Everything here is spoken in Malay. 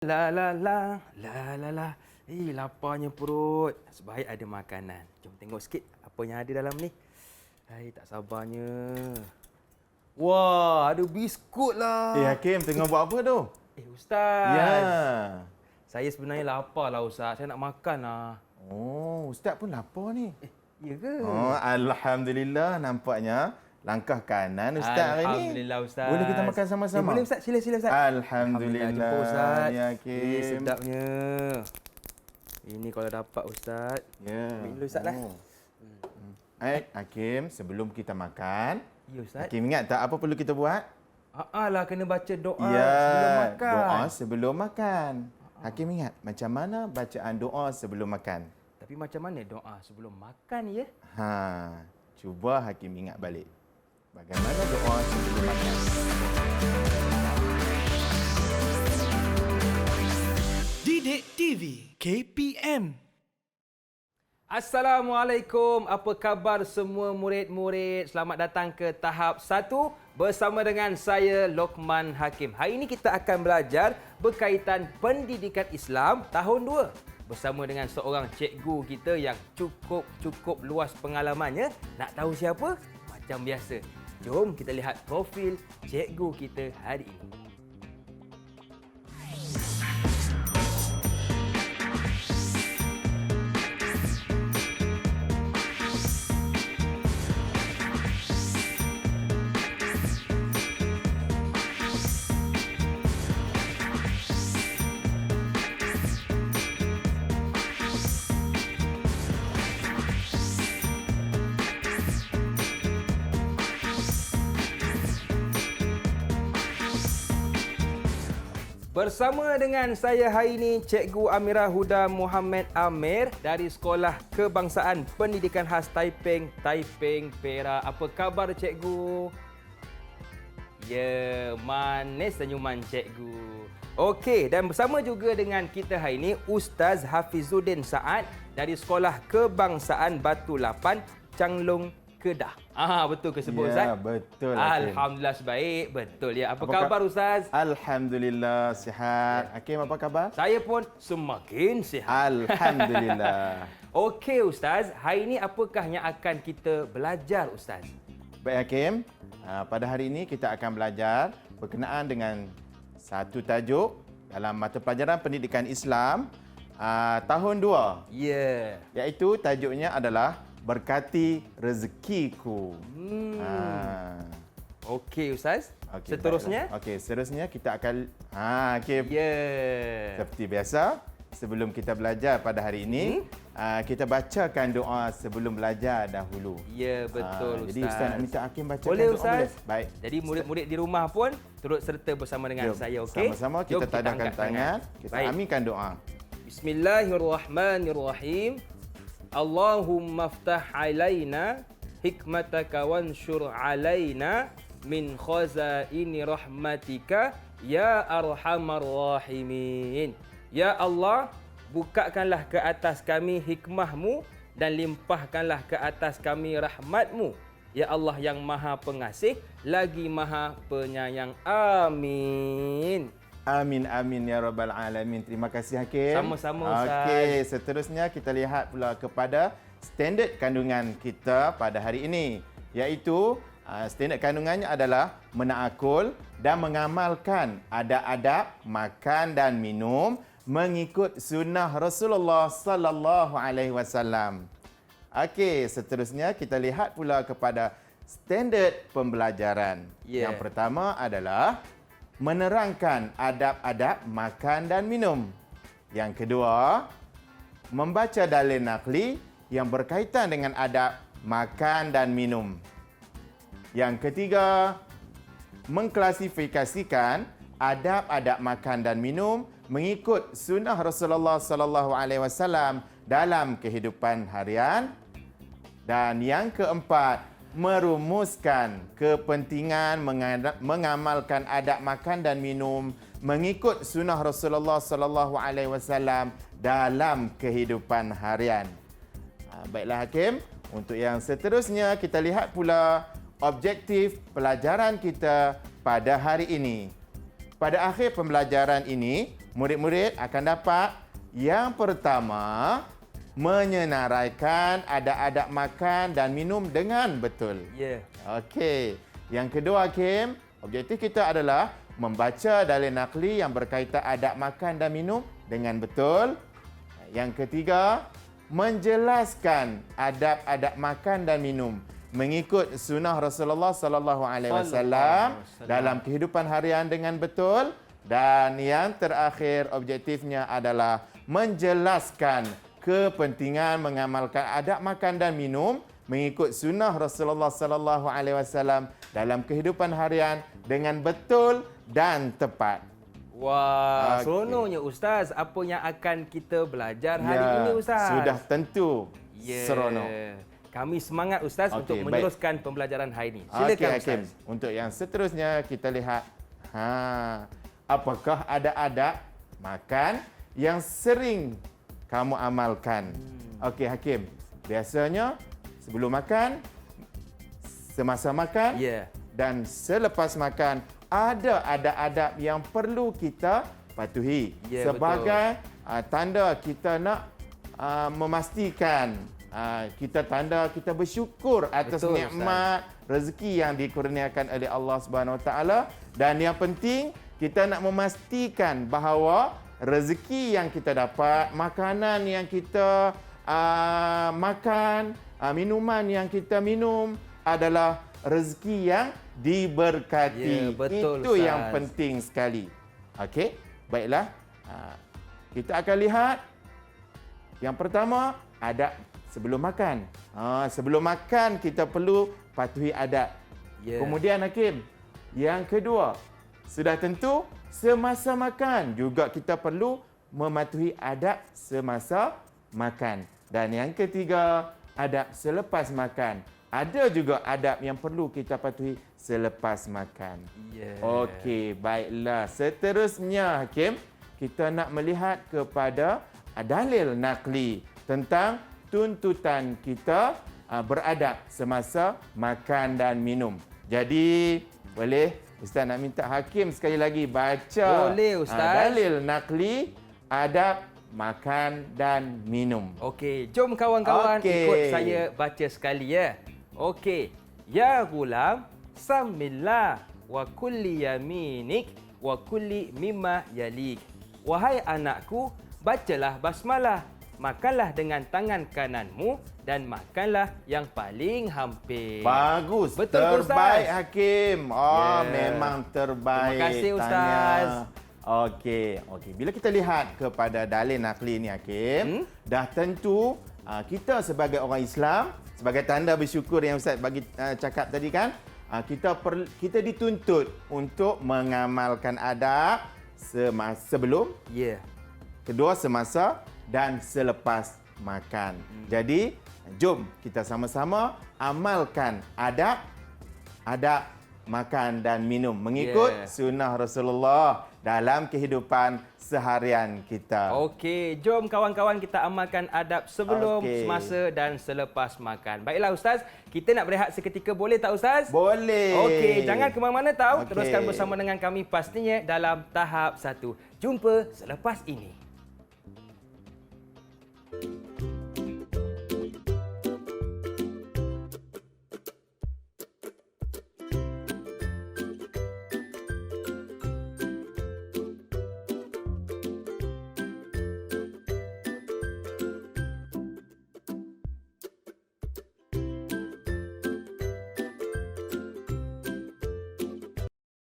La la la, la la la. Laparnya perut. Sebaik ada makanan. Jom tengok sikit apa yang ada dalam ni. Tak sabarnya. Wah, ada biskut lah. Hakim, tengah buat apa tu? Ustaz. Ya. Saya sebenarnya lapar lah Ustaz. Saya nak makan lah. Oh, Ustaz pun lapar ni. Ya ke? Oh, Alhamdulillah nampaknya langkah kanan Ustaz hari ni. Alhamdulillah Ustaz. Boleh kita makan sama-sama? Boleh Ustaz, sila Ustaz. Alhamdulillah. Jumpa Ustaz. Ya, Hakim. Sedapnya. Ini kalau dapat Ustaz. Ya. Ambil dulu Ustaz lah. Hakim, sebelum kita makan, Ya Ustaz. Hakim ingat tak apa perlu kita buat? Lah kena baca doa Ya, sebelum makan. doa sebelum makan. Hakim ingat macam mana bacaan doa sebelum makan? Tapi macam mana doa sebelum makan ya? Cuba Hakim ingat balik. Bagaimana doa sebelum makan? Didik TV KPM. Assalamualaikum. Apa khabar semua murid-murid? Selamat datang ke tahap 1 bersama dengan saya Lokman Hakim. Hari ini kita akan belajar berkaitan pendidikan Islam tahun 2 bersama dengan seorang cikgu kita yang cukup luas pengalamannya. Nak tahu siapa? Macam biasa. Jom kita lihat profil cikgu kita hari ini. Bersama dengan saya hari ini, Cikgu Amirah Huda Muhammad Amir dari Sekolah Kebangsaan Pendidikan Khas Taiping, Perak. Apa khabar Cikgu? Ya, manis senyuman Cikgu. Okey, dan bersama juga dengan kita hari ini, Ustaz Hafizuddin Saad dari Sekolah Kebangsaan Batu Lapan, Changlung, Kedah. Betul ke sebut Ustaz? Ya, betul. Alhamdulillah sebaik. Betul ya. Apa khabar Ustaz? Alhamdulillah sihat. Hakim apa khabar? Saya pun semakin sihat. Alhamdulillah. Okey Ustaz, hari ini apakah yang akan kita belajar Ustaz? Baik Hakim, pada hari ini kita akan belajar berkenaan dengan satu tajuk dalam mata pelajaran pendidikan Islam tahun 2. Ya. Iaitu tajuknya adalah Berkati Rezekiku. Okey Ustaz. Okey, Seterusnya? baiklah. Okey, seterusnya kita akan Hakim. Ya. Seperti biasa, sebelum kita belajar pada hari ini, kita bacakan doa sebelum belajar dahulu. Ya, betul Ustaz. Jadi Ustaz nak minta Hakim bacakan boleh, doa Ustaz. boleh? Baik. Jadi murid-murid di rumah pun turut serta bersama dengan Jom, saya, okey? sama-sama kita Jom tadahkan angkat tangan, kita Baik. aminkan doa. Bismillahirrahmanirrahim. Allahumma ftah alaina hikmataka wanshur alaina min khazaini rahmatika ya arhamar rahimin. Ya Allah, bukakanlah ke atas kami hikmahmu dan limpahkanlah ke atas kami rahmatmu. Ya Allah yang maha pengasih lagi maha penyayang. Amin. Amin, amin ya rabbal alamin. Terima kasih Hakim. Sama-sama Ustaz. Okey, seterusnya kita lihat pula kepada standard kandungan kita pada hari ini, iaitu standard kandungannya adalah menaakul dan mengamalkan adab-adab makan dan minum mengikut sunnah Rasulullah sallallahu alaihi wasallam. Okey, seterusnya kita lihat pula kepada standard pembelajaran. Yang pertama adalah menerangkan adab-adab makan dan minum. Yang kedua, membaca dalil nakli yang berkaitan dengan adab makan dan minum. Yang ketiga, mengklasifikasikan adab-adab makan dan minum mengikut sunnah Rasulullah sallallahu alaihi wasallam dalam kehidupan harian. Dan yang keempat, merumuskan kepentingan mengamalkan adab makan dan minum mengikut sunnah Rasulullah sallallahu alaihi wasallam dalam kehidupan harian. Baiklah Hakim, untuk yang seterusnya kita lihat pula objektif pelajaran kita pada hari ini. Pada akhir pembelajaran ini, murid-murid akan dapat yang pertama, menyenaraikan adab-adab makan dan minum dengan betul. Ya. Okey. Yang kedua, Hakim, objektif kita adalah membaca dalil nakli yang berkaitan adab makan dan minum dengan betul. Yang ketiga, menjelaskan adab-adab makan dan minum mengikut sunnah Rasulullah sallallahu alaihi wasallam dalam kehidupan harian dengan betul. Dan yang terakhir, objektifnya adalah menjelaskan kepentingan mengamalkan adab makan dan minum mengikut sunnah Rasulullah sallallahu alaihi wasallam dalam kehidupan harian dengan betul dan tepat. Wah, Okey. seronoknya Ustaz. Apa yang akan kita belajar hari ini Ustaz? Sudah tentu seronok. Kami semangat Ustaz Okey, untuk baik. meneruskan pembelajaran hari ini. Okey, Silakan Hakim. Ustaz. Untuk yang seterusnya kita lihat apakah ada adab makan yang sering kamu amalkan. Okey, Hakim. Biasanya sebelum makan, semasa makan Ya. dan selepas makan ada adab-adab yang perlu kita patuhi Ya, sebagai tanda kita nak memastikan kita tanda kita bersyukur atas Betul, nikmat rezeki yang dikurniakan oleh Allah Subhanahu Wa Taala, dan yang penting kita nak memastikan bahawa rezeki yang kita dapat, makanan yang kita makan, minuman yang kita minum adalah rezeki yang diberkati. Ya, betul, Itu Ustaz. yang penting sekali. Okey, baiklah. Kita akan lihat yang pertama, adab sebelum makan. Sebelum makan kita perlu patuhi adab. Ya. Kemudian, Hakim, yang kedua, sudah tentu semasa makan juga kita perlu mematuhi adab semasa makan. Dan yang ketiga, adab selepas makan. Ada juga adab yang perlu kita patuhi selepas makan. Ya. Okey, baiklah. Seterusnya, Hakim, kita nak melihat kepada dalil nakli tentang tuntutan kita beradab semasa makan dan minum. Jadi, boleh Ustaz nak minta Hakim sekali lagi baca Boleh, Ustaz. dalil nakli adab makan dan minum. Okey, jom kawan-kawan Okey. ikut saya baca sekali ya. Okey. Ya gulam, samillah wa kulli yaminik wa kulli mimma yalik. Wahai anakku, bacalah basmalah. Makanlah dengan tangan kananmu dan makanlah yang paling hampir. Bagus. Betul, terbaik, Ustaz. Hakim. Ya. Memang terbaik. Terima kasih, Ustaz. Tanya. Okey. Bila kita lihat kepada dalil nakli ni, Hakim, dah tentu kita sebagai orang Islam, sebagai tanda bersyukur yang Ustaz bagi cakap tadi kan, kita dituntut untuk mengamalkan adab sebelum, Ya. kedua semasa dan selepas makan. Jadi, jom kita sama-sama amalkan adab makan dan minum mengikut sunnah Rasulullah dalam kehidupan seharian kita. Okey, jom kawan-kawan kita amalkan adab sebelum, Okey. semasa dan selepas makan. Baiklah Ustaz, kita nak berehat seketika, boleh tak Ustaz? Boleh. Okey, jangan ke mana-mana tahu. Okey. Teruskan bersama dengan kami pastinya dalam tahap 1. Jumpa selepas ini.